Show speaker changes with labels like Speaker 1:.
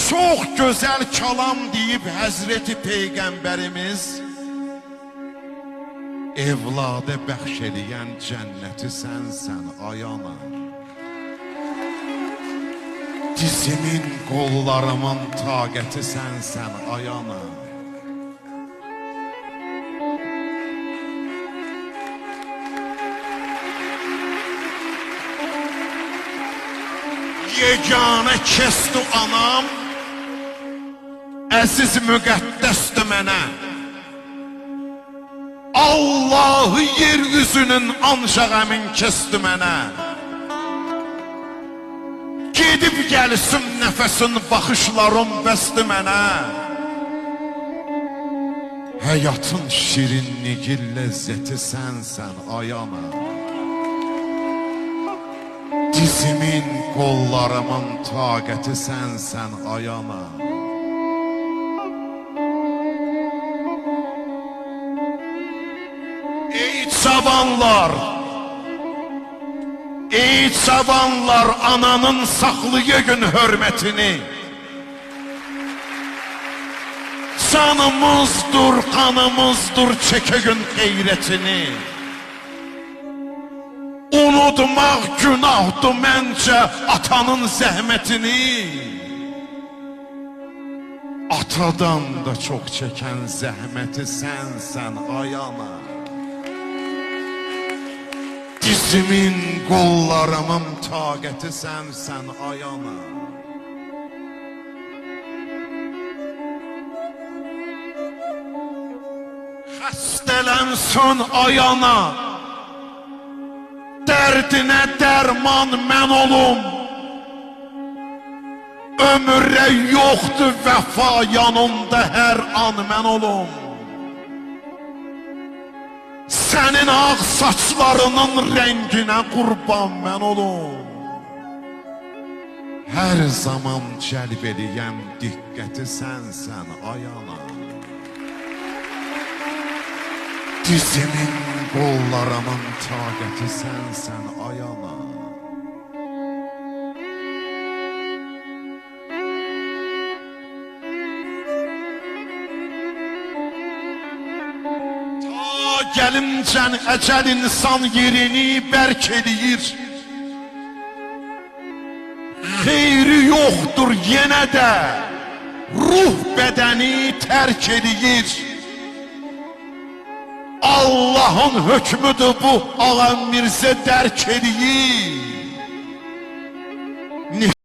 Speaker 1: Çox gözəl kalam deyib Həzreti Peyğəmbərimiz, evladə bəxş eləyən cənnəti sənsən ay ana. Dizimin, qollarımın taqəti sənsən ay ana. Yeganə kəsdi anam, əziz müqəddəsdir mənə. Allahı yer üzünün ancaq əmin kəsdi mənə. Gedib gəlsin nəfəsin baxışlarım bəsdi mənə. Həyatın şirinliyi ləzzəti sənsən ay ana. Dizimin, qollarımın taqəti sənsən ay ana. Ey cavanlar, ananın saxlayın hörmətini. Canımızdır, qanımızdır, çəkəgün qeyrətini. Unutmaq günahdır məncə atanın zəhmətini. Atadan da çox çəkən zəhməti sənsən ay ana. Dizimin, qollarımın taqəti sənsən ay ana. Xəstələnsin ay ana, dərdinə dərman mən olum. Ömürə yoxdur vəfa, yanında hər an mən olum. Sənin ağ saçlarının rənginə qurban mən olum. Hər zaman cəlb eləyən diqqəti sənsən ay ana. Dizimin, qollarımın taqəti sənsən ay ana. Gəlincən əcəl insan yerini bərk eləyir. Xeyri yoxdur yenə də ruh bədəni tərk eləyir. Allahın hökmüdür bu, Ağa Mirzə dərk eləyir.